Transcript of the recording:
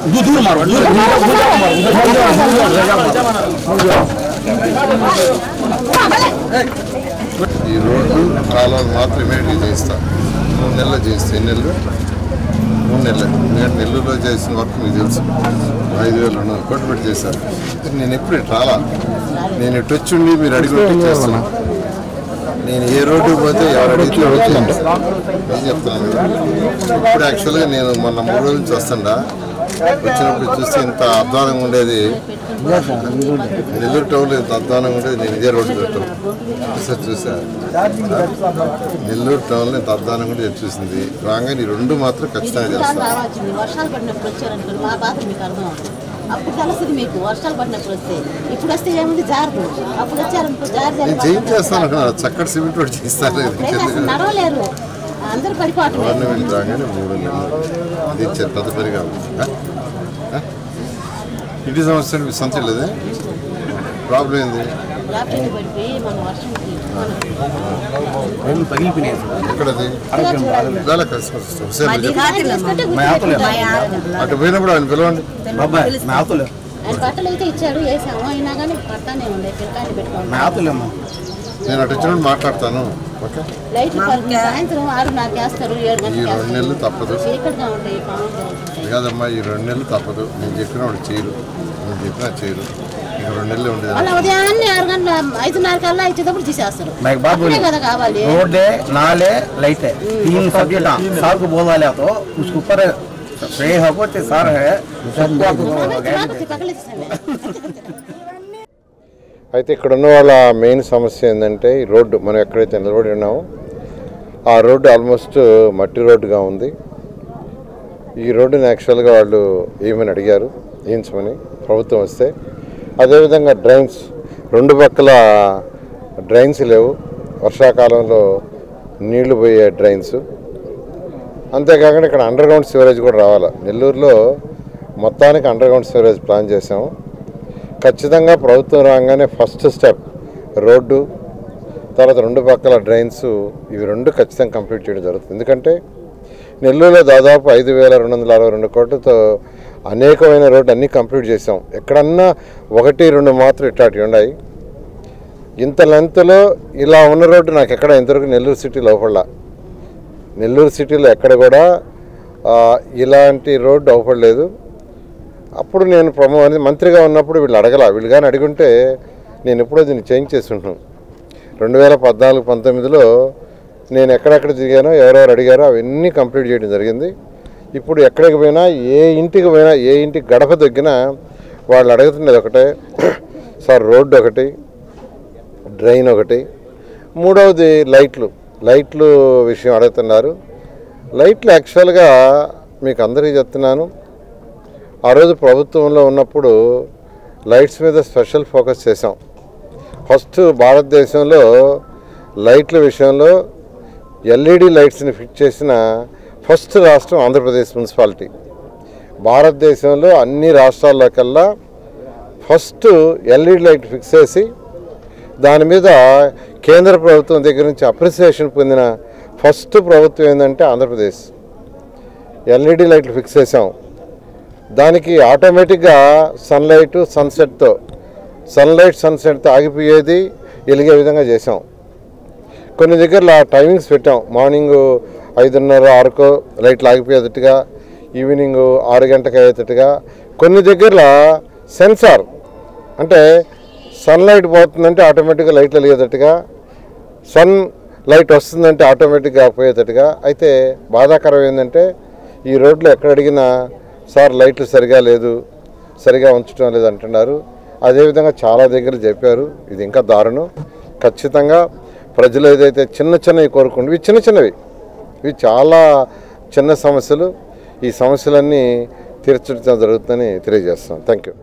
ఈ రోడ్డు కాలువలు మాత్రం ఇమీడియట్గా చేయిస్తాను. 3 నెలలు చేయిస్తాను. ఎన్ని నెలలు? 3 నెలలు. ఎందుకంటే నెల్లూరులో చేసిన వర్క్ మీకు తెలుసు. 5,200 కోట్లు పెట్టి చేశారు. నేను ఎప్పుడు రాలా. నేను ఇటు వచ్చి ఉండి మీరు అడిగి చేస్తాను. నేను ఏ రోడ్డుకి పోతే ఎవరు అడిగితే వచ్చాను ఏం చెప్తాను. ఇప్పుడు యాక్చువల్గా నేను మొన్న 3 రోజుల నుంచి వస్తుండా వచ్చినప్పుడు చూస్తే ఇంత అధ్వానంగా ఉండేది నెల్లూరు టౌన్లో ఇంత అధ్వానంగా ఉండేది నేను ఇదే రోడ్డు పెట్టాను సార్ చూసా. నెల్లూరు టౌన్లో ఇంత అధ్వానంగా ఉండేది చూసింది రాగానే ఈ 2 మాత్రం ఖచ్చితంగా చేస్తాను. నేను చేయించేస్తాను అనుకున్నాను. చక్కటి సిమెంట్ రోడ్ చేయిస్తాను. గవర్నమెంట్ రాగానే 3 నెలలు అది ఇచ్చారు. తదుపరి కావాలి ఇంటి సమస్య మీకు సొంత లేదే ప్రాబ్లం ఏంది? ఎక్కడది అటు పోయినప్పుడు ఆయన పిలవండి. నేను అటు వచ్చినప్పుడు మాట్లాడతాను. ఓకే ఈ 2 నెలలు తప్పదు కాదమ్మా. ఈ 2 నెలలు తప్పదు. నేను చెప్పినప్పుడు చేయరు. నేను చెప్పినా చేయరు. ఇక 2 నెలలు ఉండేది. అయితే ఇక్కడ ఉన్న వాళ్ళ మెయిన్ సమస్య ఏంటంటే ఈ రోడ్డు. మనం ఎక్కడైతే నిలబడి ఉన్నామో ఆ రోడ్డు ఆల్మోస్ట్ మట్టి రోడ్డుగా ఉంది. ఈ రోడ్డుని యాక్చువల్గా వాళ్ళు ఏమని అడిగారు వేయించమని ప్రభుత్వం వస్తే. అదేవిధంగా డ్రైన్స్ 2 పక్కల డ్రైన్స్ లేవు. వర్షాకాలంలో నీళ్లు పోయే డ్రైన్స్. అంతేకాకుండా ఇక్కడ అండర్ గ్రౌండ్ సివరేజ్ కూడా రావాలి. నెల్లూరులో మొత్తానికి అండర్ గ్రౌండ్ సివరేజ్ ప్లాన్ చేసాము. ఖచ్చితంగా ప్రభుత్వం రాగానే ఫస్ట్ స్టెప్ రోడ్డు, తర్వాత 2 పక్కల డ్రైన్స్, ఇవి 2 ఖచ్చితంగా కంప్లీట్ చేయడం జరుగుతుంది. ఎందుకంటే నెల్లూరులో దాదాపు 5,262 కోట్లతో అనేకమైన రోడ్డు అన్నీ కంప్లీట్ చేసాం. ఎక్కడన్నా 1-2 మాత్రం ఇట్లాంటివి ఉన్నాయి. ఇంత లెంత్లో ఇలా ఉన్న రోడ్డు నాకు ఎక్కడ ఇంతవరకు నెల్లూరు సిటీలో అవపడలా. నెల్లూరు సిటీలో ఎక్కడ కూడా ఇలాంటి రోడ్డు అవపడలేదు. అప్పుడు నేను మంత్రిగా ఉన్నప్పుడు వీళ్ళు అడగలా. వీళ్ళు కానీ అడిగుంటే నేను ఎప్పుడో దీన్ని చేంజ్ చేసి ఉంటాను. 2014-19లో నేను ఎక్కడెక్కడ తిరిగానో ఎవరెవరు అడిగారో అవన్నీ కంప్లీట్ చేయడం జరిగింది. ఇప్పుడు ఎక్కడికి పోయినా ఏ ఇంటికి పోయినా ఏ ఇంటికి గడప దొగ్గినా వాళ్ళు అడుగుతున్నది ఒకటే, సార్ రోడ్డు ఒకటి, డ్రైన్ ఒకటి, 3వది లైట్లు విషయం అడుగుతున్నారు. లైట్లు యాక్చువల్గా మీకు అందరికీ చెప్తున్నాను. ఆ రోజు ప్రభుత్వంలో ఉన్నప్పుడు లైట్స్ మీద స్పెషల్ ఫోకస్ చేసాం. ఫస్ట్ భారతదేశంలో లైట్ల విషయంలో ఎల్ఈడి లైట్స్ని ఫిట్ చేసిన ఫస్ట్ రాష్ట్రం ఆంధ్రప్రదేశ్ మున్సిపాలిటీ. భారతదేశంలో అన్ని రాష్ట్రాల్లో కల్లా ఫస్ట్ ఎల్ఈడి లైట్ ఫిక్స్ చేసి దాని మీద కేంద్ర ప్రభుత్వం దగ్గర నుంచి అప్రిసియేషన్ పొందిన ఫస్ట్ ప్రభుత్వం ఏంటంటే ఆంధ్రప్రదేశ్. ఎల్ఈడి లైట్లు ఫిక్స్ చేసాం. దానికి ఆటోమేటిక్గా సన్లైట్ సన్సెట్తో ఆగిపోయేది, వెలిగే విధంగా చేసాం. కొన్ని దగ్గర టైమింగ్స్ పెట్టాం. మార్నింగ్ 5:30-6 లైట్లు ఆగిపోయేటట్టుగా, ఈవినింగ్ 6 గంటలకు అయ్యేటట్టుగా. కొన్ని దగ్గర సెన్సార్ అంటే సన్లైట్ పోతుందంటే ఆటోమేటిక్గా లైట్లు వెలిగేటట్టుగా, సన్ లైట్ వస్తుందంటే ఆటోమేటిక్గా పోయేటట్టుగా. అయితే బాధాకరం ఏంటంటే ఈ రోడ్లో ఎక్కడ అడిగినా సార్ లైట్లు సరిగా లేదు, సరిగా ఉంచడం లేదు అంటున్నారు. అదేవిధంగా చాలా దగ్గర చెప్పారు. ఇది ఇంకా దారుణం. ఖచ్చితంగా ప్రజలు ఏదైతే చిన్నవి కోరుకుంటే ఇవి చిన్నవి, ఇవి చాలా చిన్న సమస్యలు. ఈ సమస్యలన్నీ తీర్చడం జరుగుతుందని తెలియజేస్తాం. Thank you.